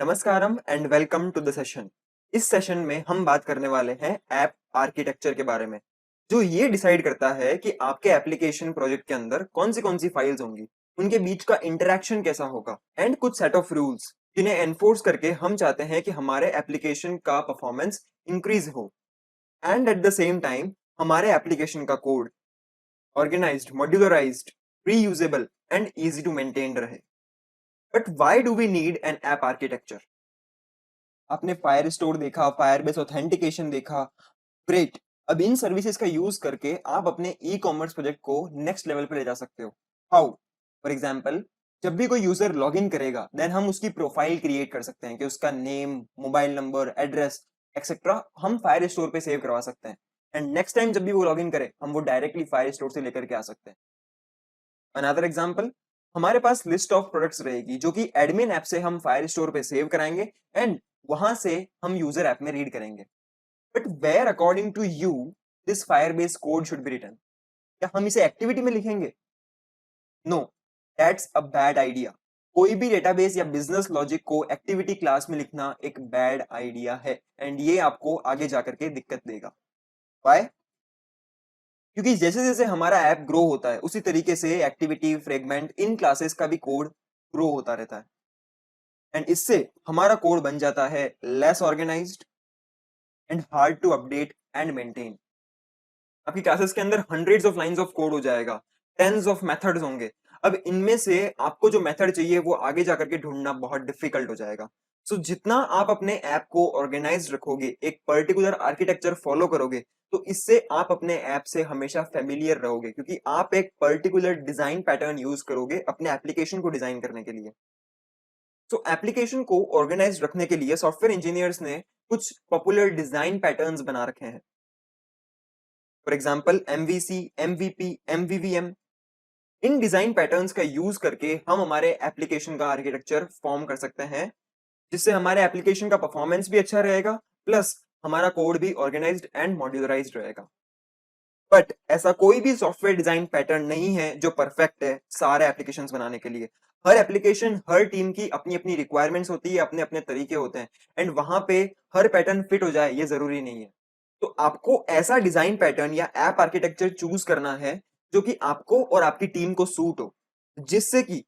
नमस्कारम and welcome to the session. इस session में हम बात करने वाले हैं ऐप आर्किटेक्चर के बारे में, जो ये डिसाइड करता है कि आपके एप्लीकेशन प्रोजेक्ट के अंदर कौन सी फाइल्स होंगी, उनके बीच का इंटरेक्शन कैसा होगा एंड कुछ सेट ऑफ रूल्स जिन्हें एनफोर्स करके हम चाहते हैं कि हमारे एप्लीकेशन का परफॉर्मेंस इंक्रीज हो and at the same time हमारे एप्लीकेशन का code organised, modularised, reusable and easy to maintain रहे। But why do we need an app architecture? आपने फायर स्टोर देखा, फायरबेस ऑथेंटिकेशन देखा, ग्रेट। अब इन सर्विसेज का यूज करके आप अपने ई कॉमर्स प्रोजेक्ट को नेक्स्ट लेवल पे ले जा सकते हो। हाउ? फॉर एग्जाम्पल, जब भी कोई यूजर लॉग इन करेगा देन हम उसकी प्रोफाइल क्रिएट कर सकते हैं कि उसका name, mobile number, address etcetera हम फायर स्टोर पे सेव करवा सकते हैं। एंड नेक्स्ट टाइम जब भी वो लॉग इन करे हम वो डायरेक्टली फायर स्टोर से लेकर के आ सकते हैं। अनदर एग्जाम्पल, हमारे पास लिस्ट ऑफ प्रोडक्ट्स रहेगी जो कि एडमिन ऐप से हम फायर स्टोर पे सेव कराएंगे एंड वहां से हम यूजर ऐप में रीड करेंगे। But where according to you this Firebase code should be written? क्या हम इसे एक्टिविटी में लिखेंगे? No, that's a bad idea. कोई भी डेटाबेस या बिजनेस लॉजिक को एक्टिविटी क्लास में लिखना एक बैड आइडिया है एंड ये आपको आगे जाकर के दिक्कत देगा। Why? क्योंकि जैसे जैसे हमारा ऐप ग्रो होता है उसी तरीके से एक्टिविटी, फ्रेगमेंट, इन क्लासेस का भी कोड ग्रो होता रहता है एंड इससे हमारा कोड बन जाता है less organised and hard to update and maintain. आपकी क्लासेस के अंदर hundreds of lines of code हो जाएगा, टेंस ऑफ मेथड्स होंगे। अब इनमें से आपको जो मेथड चाहिए वो आगे जाकर के ढूंढना बहुत डिफिकल्ट हो जाएगा। सो जितना आप अपने ऐप को ऑर्गेनाइज रखोगे, एक पर्टिकुलर आर्किटेक्चर फॉलो करोगे, तो इससे आप अपने ऐप से हमेशा फेमिलियर रहोगे क्योंकि आप एक पर्टिकुलर डिजाइन पैटर्न यूज करोगे अपने एप्लीकेशन को डिजाइन करने के लिए। तो एप्लीकेशन को ऑर्गेनाइज रखने के लिए सॉफ्टवेयर इंजीनियर्स ने कुछ पॉपुलर डिजाइन पैटर्न्स बना रखे हैं। For example MVC, MVP, MVVM। In design patterns का यूज करके हम हमारे एप्लीकेशन का आर्किटेक्चर फॉर्म कर सकते हैं, जिससे हमारे एप्लीकेशन का परफॉर्मेंस भी अच्छा रहेगा, प्लस हमारा कोड भी ऑर्गेनाइज्ड एंड मॉड्यूलराइज्ड रहेगा। बट ऐसा कोई भी सॉफ्टवेयर डिजाइन पैटर्न नहीं है जो परफेक्ट है सारे एप्लीकेशंस बनाने के लिए। हर एप्लीकेशन, हर टीम की अपनी अपनी रिक्वायरमेंट्स होती है, अपने अपने तरीके होते हैं एंड वहां पे हर पैटर्न फिट हो जाए ये जरूरी नहीं है। तो आपको ऐसा डिजाइन पैटर्न या ऐप आर्किटेक्चर चूज करना है जो कि आपको और आपकी टीम को सूट हो, जिससे कि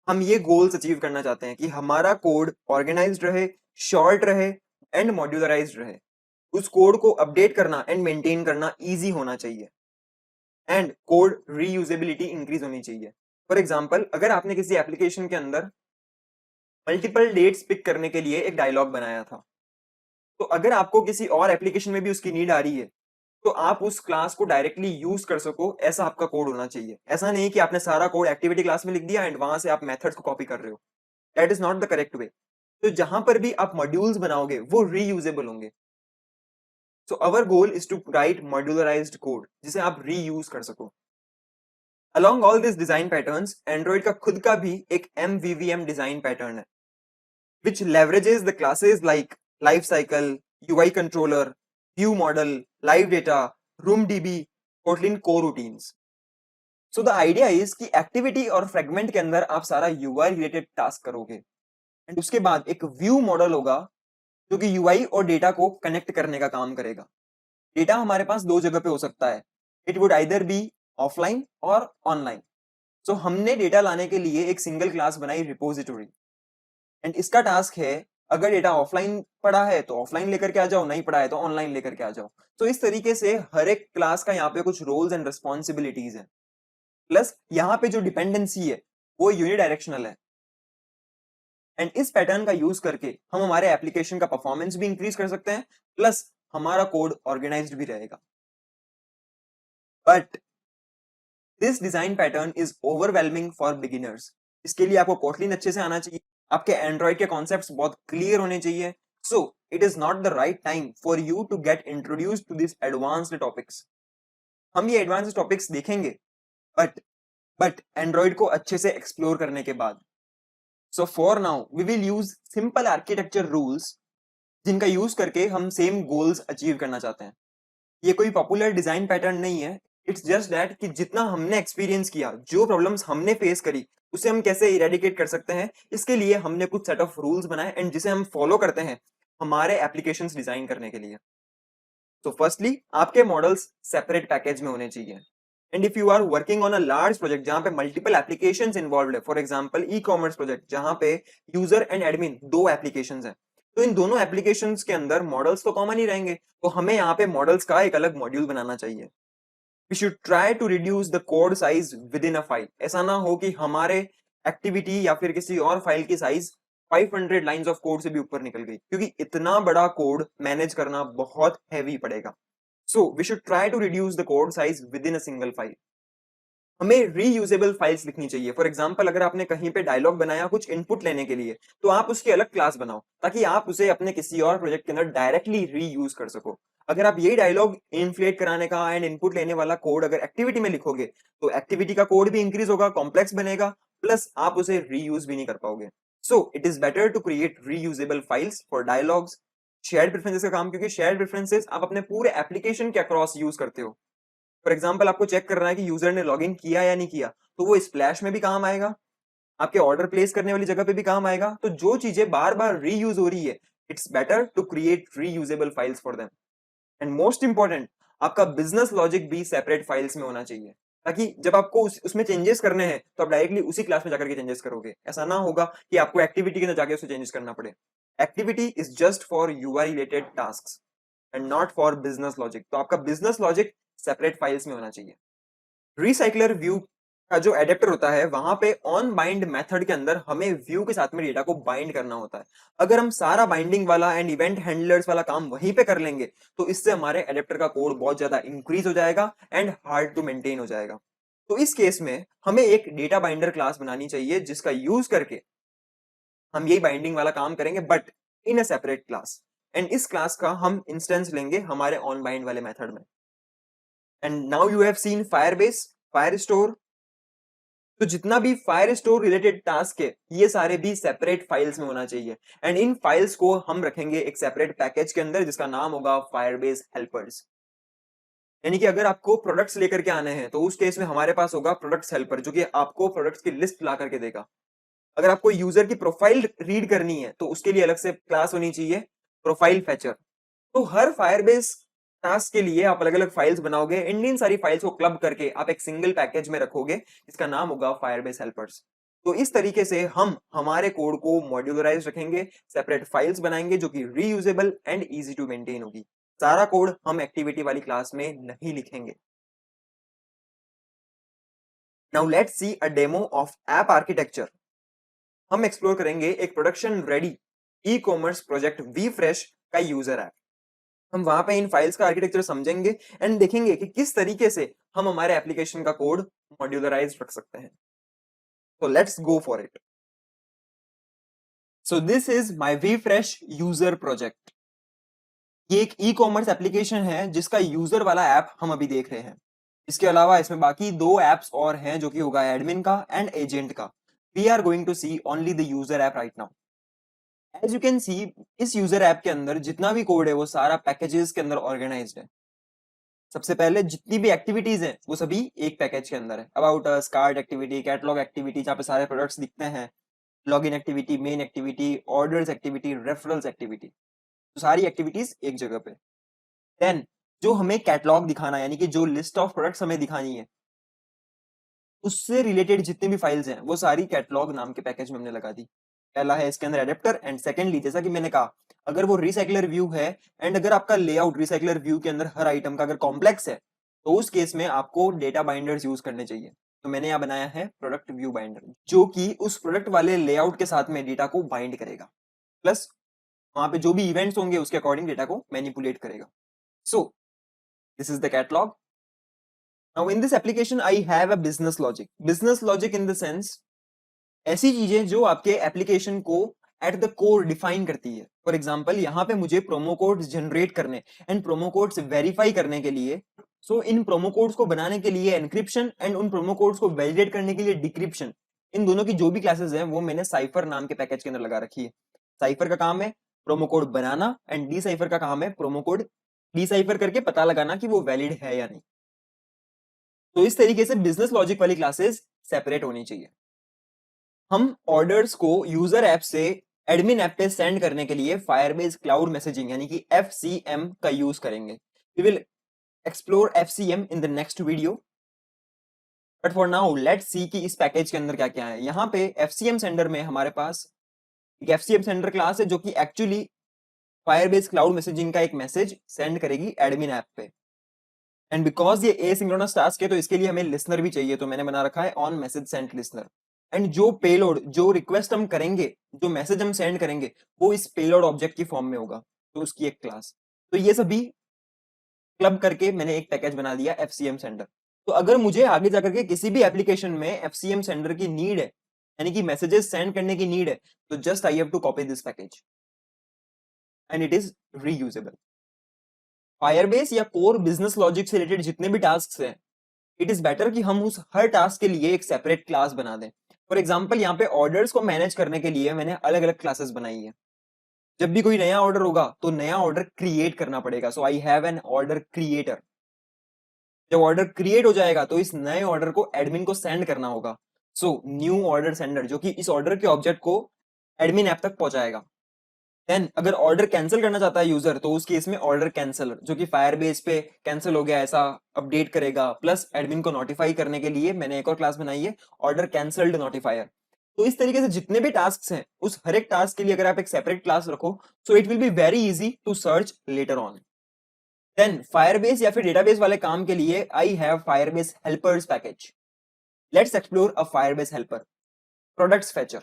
हम ये गोल्स अचीव करना चाहते हैं कि हमारा कोड ऑर्गेनाइज्ड रहे, शॉर्ट रहे एंड मॉड्यूलराइज्ड रहे। उस कोड को अपडेट करना एंड मेंटेन करना इजी होना चाहिए एंड कोड रीयूजेबिलिटी इंक्रीज होनी चाहिए। फॉर एग्जाम्पल, अगर आपने किसी एप्लीकेशन के अंदर मल्टीपल डेट्स पिक करने के लिए एक डायलॉग बनाया था, तो अगर आपको किसी और एप्लीकेशन में भी उसकी नीड आ रही है तो आप उस क्लास को डायरेक्टली यूज कर सको, ऐसा आपका कोड होना चाहिए। ऐसा नहीं कि आपने सारा कोड एक्टिविटी क्लास में लिख दिया एंड वहां से आप मेथड्स को कॉपी कर रहे हो। That is not the correct way. तो जहां पर भी आप मॉड्यूल्स बनाओगे वो रीयूजेबल होंगे। So our goal is to write modularised code जिसे आप रीयूज कर सको। Along all this design patterns, Android का खुद का भी एक MVVM डिजाइन पैटर्न है which leverages the classes like lifecycle, UI controller, view model, live data, roomdb, Kotlin core routines. So the idea is कि एक्टिविटी और फ्रेगमेंट के अंदर आप सारा UI रिलेटेड टास्क करोगे एंड उसके बाद एक व्यू मॉडल होगा जो कि UI और डेटा को कनेक्ट करने का काम करेगा। डेटा हमारे पास दो जगह पे हो सकता है, it would either B offline और ऑनलाइन। सो हमने डेटा लाने के लिए एक सिंगल क्लास बनाई, रिपोजिटरी, एंड इसका टास्क है अगर डेटा ऑफलाइन पड़ा है तो ऑफलाइन लेकर के आ जाओ, नहीं पड़ा है तो ऑनलाइन लेकर के आ जाओ। तो इस तरीके से हर एक क्लास का यहाँ पे कुछ रोल्स एंड रिस्पॉन्सिबिलिटीज है, प्लस यहाँ पे जो डिपेंडेंसी है वो यूनिडायरेक्शनल है एंड इस पैटर्न का यूज करके हम हमारे एप्लीकेशन का परफॉर्मेंस भी इंक्रीज कर सकते हैं, प्लस हमारा कोड ऑर्गेनाइज्ड भी रहेगा। But this design pattern is overwhelming for beginners. इसके लिए आपको कोटलिन अच्छे से आना चाहिए, आपके एंड्रॉइड के कॉन्सेप्ट्स बहुत क्लियर होने चाहिए। So it is not the right time for you to get introduced to this advanced topics. हम ये एडवांस्ड टॉपिक्स देखेंगे बट एंड्रॉइड को अच्छे से एक्सप्लोर करने के बाद। So for now we will use simple architecture rules जिनका यूज करके हम सेम गोल्स अचीव करना चाहते हैं। ये कोई पॉपुलर डिजाइन पैटर्न नहीं है, इट्स जस्ट दैट कि जितना हमने एक्सपीरियंस किया, जो प्रॉब्लम्स हमने फेस करी, उसे हम कैसे इरेडिकेट कर सकते हैं, इसके लिए हमने कुछ सेट ऑफ रूल्स बनाए एंड जिसे हम फॉलो करते हैं हमारे एप्लीकेशंस डिजाइन करने के लिए। तो फर्स्टली आपके मॉडल्स सेपरेट पैकेज में होने चाहिए। And if you are working on a large project जहां पे मल्टीपल एप्लीकेशंस इन्वॉल्वड है, for example e commerce project जहां पे यूजर एंड एडमिन दो एप्लीकेशंस हैं, तो इन दोनों एप्लीकेशंस के अंदर मॉडल्स तो कॉमन ही रहेंगे, तो हमें यहाँ पे मॉडल्स का एक अलग मॉड्यूल बनाना चाहिए। We should try to reduce the code size within a file. ऐसा ना हो कि हमारे एक्टिविटी या फिर किसी और फाइल की साइज 500 लाइंस ऑफ कोड से भी ऊपर निकल गई, क्योंकि इतना बड़ा कोड मैनेज करना बहुत हैवी पड़ेगा। So we should try to reduce the code size within a single file. हमें रीयूजेबल फाइल्स लिखनी चाहिए। फॉर एग्जांपल अगर आपने कहीं पे डायलॉग बनाया कुछ इनपुट लेने के लिए, तो आप उसकी अलग क्लास बनाओ ताकि आप उसे अपने किसी और प्रोजेक्ट के अंदर डायरेक्टली रीयूज कर सको। अगर आप यही डायलॉग इन्फ्लेट कराने का एंड इनपुट लेने वाला कोड अगर एक्टिविटी में लिखोगे, तो एक्टिविटी का कोड भी इंक्रीज होगा, कॉम्प्लेक्स बनेगा, प्लस आप उसे रीयूज भी नहीं कर पाओगे। So it is better to create reusable files for dialogs. Shared preferences का काम, क्योंकि शेयर्ड प्रेफरेंसेस आप अपने पूरे एप्लीकेशन के अक्रॉस यूज करते हो। फॉर एग्जाम्पल आपको चेक करना है कि यूजर ने लॉगिन किया या नहीं किया, तो वो स्प्लैश में भी काम आएगा, आपके ऑर्डर प्लेस करने वाली जगह पे भी काम आएगा। तो जो चीजें बार बार रीयूज हो रही है, it's better to create reusable files for them. And most important, आपका बिजनेस लॉजिक भी सेपरेट फाइल्स में होना चाहिए, ताकि जब आपको उसमें चेंजेस करने हैं तो आप डायरेक्टली उसी क्लास में जाकर के चेंजेस करोगे। ऐसा ना होगा कि आपको एक्टिविटी के अंदर जाके उसे चेंजेस करना पड़े। Activity is just for UI related task and not for business logic. तो आपका बिजनेस लॉजिक सेपरेट फाइल्स में होना चाहिए। रिसाइक्लर व्यू का जो एडेप्टर होता है, वहां पे ऑन बाइंड मेथड के अंदर हमें व्यू के साथ में डेटा को बाइंड करना होता है। अगर हम सारा बाइंडिंग वाला एंड इवेंट हैंडलर्स वाला काम वहीं पे कर लेंगे, तो इससे हमारे एडेप्टर का कोड बहुत ज्यादा इंक्रीज हो जाएगा एंड हार्ड टू मेंटेन हो जाएगा। तो इस केस में हमें एक डेटा बाइंडर क्लास बनानी चाहिए जिसका यूज करके हम यही बाइंडिंग वाला काम करेंगे, but in a separate class. And इस क्लास का हम इंस्टेंस लेंगे हमारे ऑन बाइंड वाले मेथड में। And now you have seen Firebase, fire store. तो जितना भी फायर स्टोर रिलेटेड टास्क है, ये सारे भी सेपरेट फाइल्स में होना चाहिए। एंड इन फाइल्स को हम रखेंगे एक सेपरेट पैकेज के अंदर जिसका नाम होगा फायरबेस हेल्पर्स। यानी कि अगर आपको प्रोडक्ट्स लेकर के आने हैं, तो उस केस में हमारे पास होगा प्रोडक्ट्स हेल्पर, जो कि आपको प्रोडक्ट्स की लिस्ट ला करके देगा। अगर आपको यूजर की प्रोफाइल रीड करनी है, तो उसके लिए अलग से क्लास होनी चाहिए, प्रोफाइल फैचर। तो हर फायरबेस टास्क के लिए आप अलग अलग फाइल्स बनाओगे, इन सारी फाइल्स को क्लब करके आप एक सिंगल पैकेज में रखोगे जिसका नाम होगा फायरबेस हेल्पर्स। तो इस तरीके से हम हमारे कोड को मॉड्यूलराइज रखेंगे, सेपरेट फाइल्स बनाएंगे जो कि reusable and easy to maintain होगी। सारा कोड हम एक्टिविटी वाली क्लास में नहीं लिखेंगे। Now let's see a demo of app architecture. हम एक्सप्लोर करेंगे एक production ready e commerce project V Fresh का यूजर ऐप। हम वहां पे इन फाइल्स का आर्किटेक्चर समझेंगे एंड देखेंगे कि किस तरीके से हम हमारे एप्लीकेशन का कोड मॉड्यूलराइज रख सकते हैं। तो let's go for it. So this is my we fresh user project. ये एक ई कॉमर्स एप्लीकेशन है जिसका यूजर वाला ऐप हम अभी देख रहे हैं। इसके अलावा इसमें बाकी दो एप्स और हैं जो कि होगा एडमिन का एंड एजेंट का। We are going to see only the user app right now. As you can see, इस यूजर ऐप के अंदर जितना भी कोड है वो सारा पैकेजेस के अंदर ऑर्गेनाइज्ड है। सबसे पहले जितनी भी एक्टिविटीज हैं वो सभी एक पैकेज के अंदर है। About us, card activity, catalogue activity जहाँ पे सारे प्रोडक्ट्स दिखते हैं, login activity, main activity, orders activity, referrals activity, तो सारी एक्टिविटीज एक जगह पे। देन जो हमें कैटलॉग दिखाना है, यानी कि जो लिस्ट ऑफ प्रोडक्ट्स हमें दिखानी है, उससे रिलेटेड जितनी भी फाइल्स हैं वो सारी कैटलॉग नाम के पैकेज में हमने लगा दी। पहला है इसके अंदर एडेप्टर एंड सेकेंडली जैसा कि मैंने कहा, अगर वो रिसाइकलर व्यू है एंड अगर आपका लेआउट रिसाइकलर व्यू के अंदर हर आइटम का अगर कॉम्प्लेक्स है, तो उस केस में आपको डेटा बाइंडर्स यूज करने चाहिए। तो मैंने यहाँ बनाया है प्रोडक्ट व्यू बाइंडर, जो कि उस प्रोडक्ट वाले लेआउट के साथ में डेटा को बाइंड करेगा, प्लस वहां पे जो भी इवेंट्स होंगे उसके अकॉर्डिंग डेटा को मैनिपुलेट करेगा। So this is the catalogue. Now in this application I have a business logic. Business logic in the sense ऐसी चीजें जो आपके एप्लीकेशन को एट द कोर डिफाइन करती है। फॉर एग्जाम्पल यहाँ पे मुझे प्रोमो कोड्स जनरेट करने एंड प्रोमो कोड्स वेरीफाई करने के लिए, सो इन प्रोमो कोड्स को बनाने के लिए एनक्रिप्शन एंड उन प्रोमो कोड्स को वैलिडेट करने के लिए डिक्रिप्शन, इन दोनों की जो भी क्लासेस हैं वो मैंने साइफर नाम के पैकेज के अंदर लगा रखी है। साइफर का काम है promo code banana and D cipher का काम है प्रोमो कोड डिसाइफर करके पता लगाना कि वो वैलिड है या नहीं। तो इस तरीके से बिजनेस लॉजिक वाली क्लासेस सेपरेट होनी चाहिए। हम ऑर्डर्स को यूजर ऐप से एडमिन ऐप पे सेंड करने के लिए फायरबेस क्लाउड मैसेजिंग यानी कि FCM का यूज करेंगे। We will explore FCM in the next video, but for now let's see कि इस पैकेज के अंदर क्या क्या है। यहाँ पे FCM सेंडर में हमारे पास एक FCM सेंडर क्लास है जो कि एक्चुअली फायरबेस क्लाउड मैसेजिंग का एक मैसेज सेंड करेगी एडमिन ऐप पे। एंड बिकॉज ये एसिंक्रोनस टास्क है तो इसके लिए हमें लिसनर भी चाहिए, तो मैंने बना रखा है on message send listener. And जो पेलोड, जो रिक्वेस्ट हम करेंगे, जो मैसेज हम सेंड करेंगे, वो इस पेलोड ऑब्जेक्ट की फॉर्म में होगा, तो उसकी एक क्लास। तो ये सभी क्लब करके मैंने एक पैकेज बना दिया FCM सेंडर। तो अगर मुझे आगे जाकर के किसी भी एप्लीकेशन में FCM सेंडर की नीड है, यानी कि मैसेजेस सेंड करने की नीड है, तो just I have to copy this package and it is reusable. Firebase या कोर बिजनेस लॉजिक से रिलेटेड जितने भी टास्क हैं, इट इज बेटर कि हम उस हर टास्क के लिए एक सेपरेट क्लास बना दें। फॉर एग्जाम्पल यहाँ पे ऑर्डर्स को मैनेज करने के लिए मैंने अलग अलग क्लासेस बनाई है। जब भी कोई नया ऑर्डर होगा तो नया ऑर्डर क्रिएट करना पड़ेगा, so I have an order creator. जब ऑर्डर क्रिएट हो जाएगा तो इस नए ऑर्डर को एडमिन को सेंड करना होगा, सो न्यू ऑर्डर सेंडर, जो कि इस ऑर्डर के ऑब्जेक्ट को एडमिन ऐप तक पहुंचाएगा। देन अगर ऑर्डर कैंसिल करना चाहता है यूजर, तो उस केस में ऑर्डर कैंसलर, जो कि फायरबेस पे कैंसिल हो गया ऐसा अपडेट करेगा, प्लस एडमिन को नोटिफाई करने के लिए मैंने एक और क्लास बनाई है ऑर्डर कैंसल्ड नोटिफायर। तो इस तरीके से जितने भी टास्क हैं, उस हर एक टास्क के लिए अगर आप एक सेपरेट क्लास रखो, so it will be very easy to search later on. Then Firebase या फिर डेटाबेस वाले काम के लिए I have Firebase helpers package. Let's explore a Firebase helper. Products fetcher,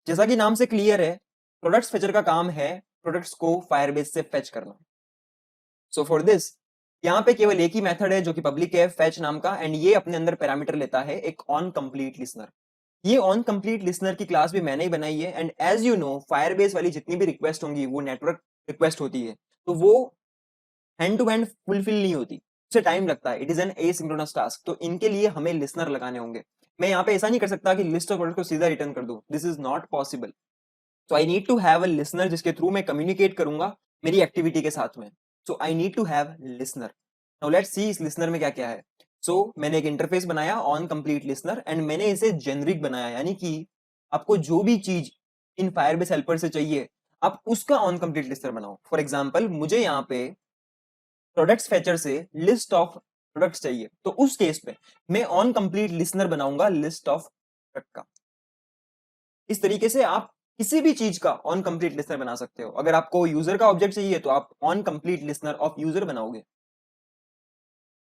जैसा कि नाम से क्लियर है, प्रोडक्ट्स फेचर का काम है प्रोडक्ट्स को फायरबेस से फेच करना। सो फॉर दिस यहाँ पे केवल एक ही मेथड है जो कि पब्लिक है, फेच नाम का, एंड ये अपने अंदर पैरामीटर लेता है एक ऑन कंप्लीट लिसनर। ये ऑन कंप्लीट लिसनर की क्लास भी मैंने ही बनाई है। And as you know, Firebase वाली जितनी भी रिक्वेस्ट होंगी वो नेटवर्क रिक्वेस्ट होती है, तो वो हैंड टू हैंड फुलफिल नहीं होती, उससे टाइम लगता है, it is an asynchronous task. तो इनके लिए हमें लिसनर लगाने होंगे। मैं यहाँ पे ऐसा नहीं कर सकता कि लिस्ट ऑफ प्रोडक्ट को सीधा रिटर्न कर दूं, this is not possible. So I need to have a listener जिसके थ्रू मैं कम्युनिकेट करूंगा मेरी एक्टिविटी के साथ में। So I need to have listener. Now let's see इस लिसनर में क्या क्या है। सो मैंने एक इंटरफेस बनाया ऑन कंप्लीट लिसनर, एंड मैंने इसे जेनरिक बनाया, यानी कि आपको जो भी चीज इन फायरबेस हेल्पर से चाहिए आप उसका ऑन कंप्लीट लिसनर बनाओ। फॉर एग्जाम्पल मुझे यहाँ पे प्रोडक्ट्स फीचर से लिस्ट ऑफ प्रोडक्ट्स चाहिए, तो उस केस पे मैं ऑन कंप्लीट लिसनर बनाऊंगा लिस्ट ऑफ प्रोडक्ट का। इस तरीके से आप किसी भी चीज का ऑन कंप्लीट लिसनर बना सकते हो। अगर आपको यूजर का ऑब्जेक्ट चाहिए तो आप on complete listener of user बनाओगे,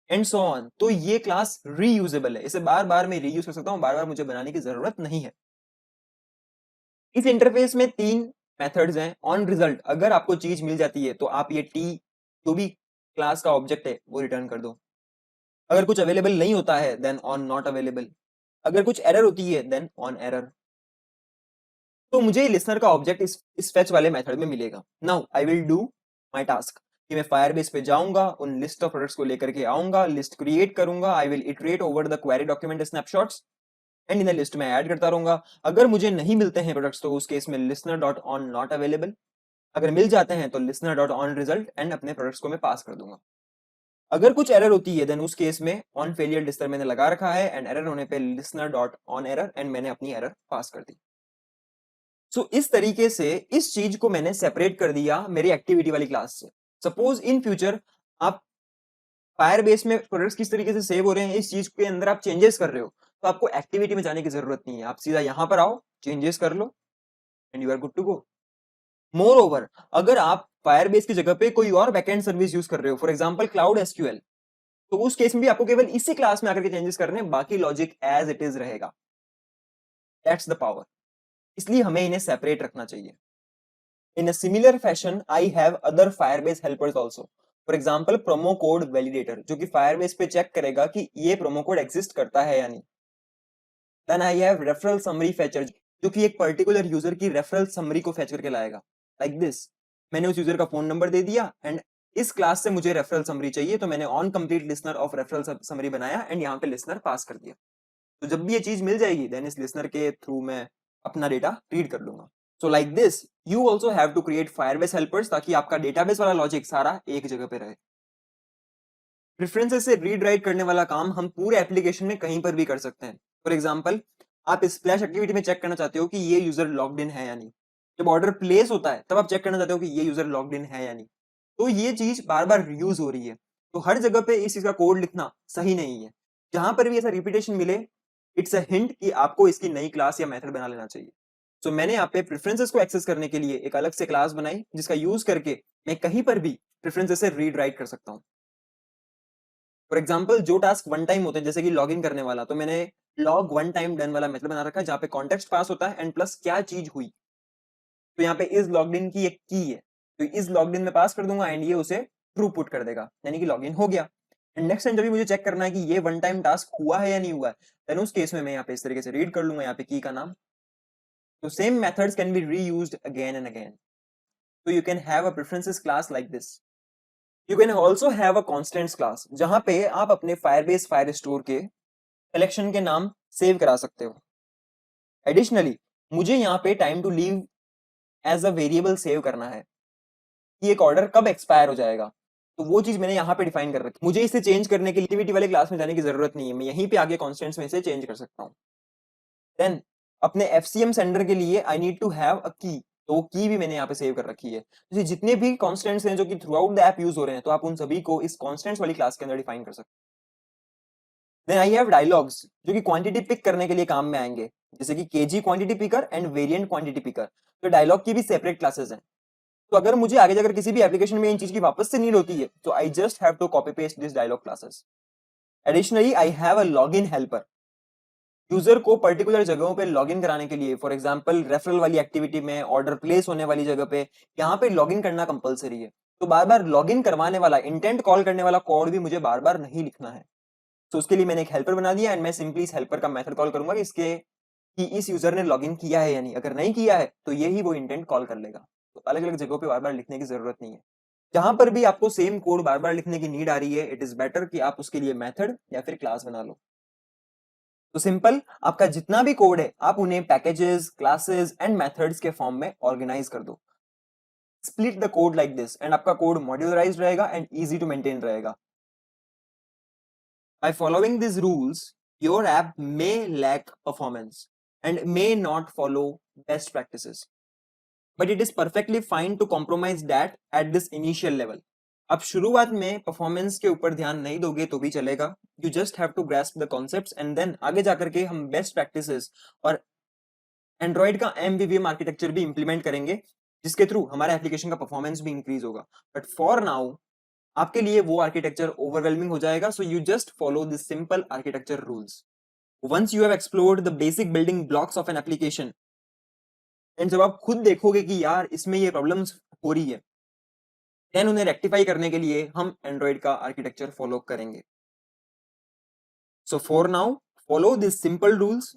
एंड सो ऑन। तो ये क्लास रीयूजेबल है, इसे बार बार मैं रीयूज कर सकता हूं, बार बार मुझे बनाने की जरूरत नहीं है। इस इंटरफेस में तीन मेथड्स हैं। ऑन रिजल्ट, अगर आपको चीज मिल जाती है तो आप ये टी, जो भी क्लास का ऑब्जेक्ट है वो रिटर्न कर दो। अगर कुछ अवेलेबल नहीं होता है देन ऑन नॉट अवेलेबल। अगर कुछ एरर होती है देन ऑन एरर। तो मुझे लिसनर का ऑब्जेक्ट इस फेच वाले मेथड में मिलेगा। Now I will do my task कि मैं फायरबेस पे जाऊंगा, उन लिस्ट ऑफ प्रोडक्ट्स को लेकर के आऊंगा, लिस्ट क्रिएट करूंगा, I will iterate over the query document snapshots, and in the list में ऐड करता रहूंगा। अगर मुझे नहीं मिलते हैं प्रोडक्ट्स तो उस केस में listener dot on not available. अगर मिल जाते हैं तो listener dot on result, and अपने प्रोडक्ट्स को मैं पास कर दूंगा। अगर कुछ एरर होती है देन उस केस में ऑन फेलियर लिस्टर मैंने लगा रखा है, एंड एरर होने पे listener dot on error, and मैंने अपनी एरर पास कर दी। सो इस तरीके से इस चीज को मैंने सेपरेट कर दिया मेरी एक्टिविटी वाली क्लास से। सपोज इन फ्यूचर आप फायरबेस में प्रोडक्ट्स किस तरीके से सेव हो रहे हैं, इस चीज के अंदर आप चेंजेस कर रहे हो, तो आपको एक्टिविटी में जाने की जरूरत नहीं है, आप सीधा यहां पर आओ, चेंजेस कर लो, and you are good to go. Moreover, अगर आप फायरबेस की जगह पे कोई और बैकएंड सर्विस यूज कर रहे हो, फॉर एग्जांपल क्लाउड एसक्यूएल, तो उस केस में भी आपको केवल इसी क्लास में आकर के चेंजेस करने हैं, बाकी लॉजिक एज इट इज रहेगा। That's the power. इसलिए हमें इन्हें सेपरेट रखना चाहिए। In a similar fashion, I have other Firebase helpers also. For example, promo code validator, जो कि Firebase पे चेक करेगा कि ये promo code exist करता है या नहीं। Then I have referral summary fetcher, जो कि एक particular user की referral summary को fetch करके लाएगा। Like this, मैंने उस user का phone number दे दिया, and इस क्लास से मुझे referral summary चाहिए, तो मैंने on complete listener of referral summary बनाया, and यहाँ पे listener पास कर दिया। तो जब भी ये चीज मिल जाएगी देन इस लिसनर के थ्रू मैं अपना डेटा रीड कर लूंगा। So like this you also have to create Firebase helpers, ताकि आपका डेटाबेस वाला लॉजिक सारा एक जगह पे रहे। प्रेफरेंसेस से रीड राइट करने वाला काम हम पूरे एप्लीकेशन में कहीं पर भी कर सकते हैं। फॉर एग्जाम्पल आप स्प्लैश एक्टिविटी में चेक करना चाहते हो कि ये यूजर लॉग्ड इन है या नहीं। जब ऑर्डर प्लेस होता है तब आप चेक करना चाहते हो कि ये यूजर लॉग्ड इन है या नहीं। तो ये चीज बार बार यूज हो रही है, तो हर जगह पे इस चीज का कोड लिखना सही नहीं है। जहां पर भी ऐसा रिपीटेशन मिले, इट्स अ हिंट कि आपको इसकी नई क्लास या मेथड बना लेना चाहिए। तो मैंने यहाँ पे प्रेफरेंसेस को एक्सेस करने के लिए एक अलग से क्लास बनाई, जिसका यूज करके मैं कहीं पर भी प्रेफरेंसेस से रीड राइट कर सकता हूँ। फॉर एग्जाम्पल, जो टास्क वन टाइम होते हैं जैसे कि लॉग इन करने वाला, तो मैंने लॉग वन टाइम डन वाला मेथड बना रखा है, जहाँ पे कॉन्टेक्स्ट पास होता है एंड प्लस क्या चीज हुई। तो यहाँ पे इज लॉग्ड इन की एक की है, तो इज लॉग्ड इन में पास कर दूंगा एंड ये उसे ट्रू पुट कर देगा, यानी कि लॉग इन हो गया। एंड नेक्स्ट टाइम जब भी मुझे चेक करना है कि ये वन टाइम टास्क हुआ है या नहीं हुआ है, देन उस केस में मैं यहाँ पे इस तरीके से रीड कर लूंगा यहाँ पे की का नाम। तो same methods can be reused again and again. So you can have a preferences class like this. You can also have a constants class जहां पे आप अपने Firebase Firestore के कलेक्शन के नाम सेव करा सकते हो। एडिशनली मुझे यहाँ पे time to live as a variable save करना है कि एक ऑर्डर कब एक्सपायर हो जाएगा, तो वो चीज मैंने यहाँ पे डिफाइन कर रखी। मुझे इसे चेंज करने के लिए एक्टिविटी वाले क्लास में जाने की जरूरत नहीं है, मैं यहीं पे आगे कॉन्स्टेंट्स में से चेंज कर सकता हूँ। देन अपने एफसीएम सेंडर के लिए I need to have a key, तो की भी मैंने यहाँ पे सेव कर रखी है। तो जितने भी कॉन्स्टेंट्स हैं जो कि through out the app use हो रहे हैं, तो आप उन सभी को इस कॉन्स्टेंट्स वाली क्लास के अंदर डिफाइन कर सकते हैं। देन आई हैव डायलॉग्स जो कि क्वांटिटी पिक करने के लिए काम में आएंगे, जैसे कि KG quantity picker end variant quantity picker. तो डायलॉग की भी सेपरेट क्लासेस हैं। तो अगर मुझे आगे जाकर किसी भी एप्लीकेशन में इन चीज की वापस से नीड होती है, तो I just have to copy paste this dialog classes. Additionally I have a login helper, user को पर्टिकुलर जगहों पे लॉगिन कराने के लिए, फॉर एग्जांपल रेफरल वाली एक्टिविटी में, ऑर्डर प्लेस होने वाली जगह पे, यहाँ पे लॉगिन करना कंपलसरी है। तो बार बार लॉगिन करवाने वाला, इंटेंट कॉल करने वाला कोड भी मुझे बार बार नहीं लिखना है। तो उसके लिए मैंने एक हेल्पर बना दिया एंड मैं सिंपली इस हेल्पर का मेथड कॉल करूंगा इसके कि इस यूजर ने लॉगिन किया है या नहीं। अगर नहीं किया है तो ये ही वो इंटेंट कॉल कर लेगा। तो अलग अलग जगहों पे बार बार लिखने की जरूरत नहीं है। जहां पर भी आपको सेम कोड बार बार लिखने की नीड आ रही है, इट इज बेटर कि आप उसके लिए मेथड या फिर क्लास बना लो। तो सिंपल, आपका जितना भी कोड है आप उन्हें पैकेजेस, क्लासेस एंड मेथड्स के फॉर्म में ऑर्गेनाइज कर दो। Split the code like this and आपका कोड मॉड्यूलराइज्ड रहेगा एंड इजी टू मेंटेन रहेगा। By following these rules, your app may lack performance and may not follow best practices. But it is perfectly fine to compromise that at this initial level. आप शुरुआत में performance के ऊपर ध्यान नहीं दोगे तो भी चलेगा। You just have to grasp the concepts and then आगे जाकर के हम बेस्ट प्रैक्टिसेस और एंड्रॉइड का एमवीवीएम आर्किटेक्चर भी इंप्लीमेंट करेंगे, जिसके थ्रू हमारे एप्लीकेशन का परफॉर्मेंस भी इंक्रीज होगा। बट फॉर नाउ आपके लिए वो आर्किटेक्चर ओवरवेलमिंग हो जाएगा, so you just follow this simple architecture rules. Once you have explored the basic building blocks of an application, and जब आप खुद देखोगे कि यार इसमें ये प्रॉब्लम्स हो रही है, देन उन्हें रेक्टिफाई करने के लिए हम एंड्रॉइड का आर्किटेक्चर फॉलो करेंगे। So for now follow this simple rules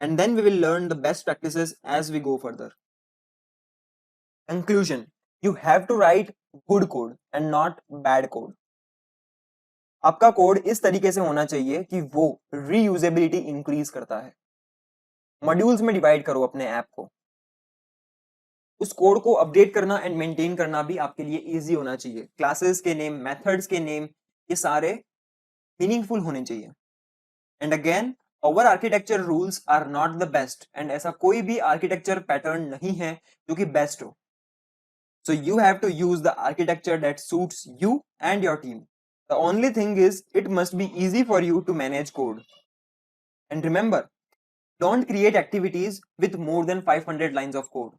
and then we will learn the best practices as we go further. Conclusion, you have to write good code and not bad code. आपका code इस तरीके से होना चाहिए कि वो reusability increase करता है। मॉड्यूल्स में डिवाइड करो अपने ऐप को। उस कोड को अपडेट करना एंड मेंटेन करना भी आपके लिए इजी होना चाहिए। क्लासेस के नेम, मेथड्स के नेम, ये सारे मीनिंगफुल होने चाहिए। And again, our architecture rules are not the best and ऐसा कोई भी आर्किटेक्चर पैटर्न नहीं है जो कि बेस्ट हो। So you have to use the architecture that suits you and your team. The only thing is, it must be easy for you to manage code. And remember, don't create activities with more than 500 lines of code.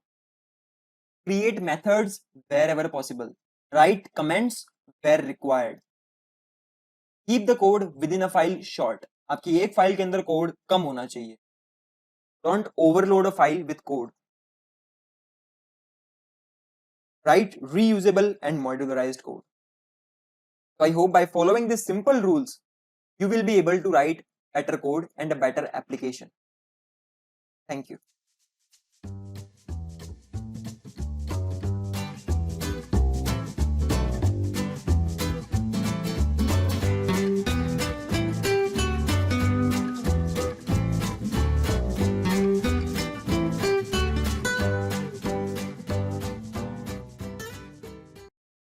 Create methods wherever possible. Write comments where required. Keep the code within a file short. आपकी एक file के अंदर code कम होना चाहिए. Don't overload a file with code. Write reusable and modularized code. So I hope by following these simple rules, you will be able to write better code and a better application. Thank you.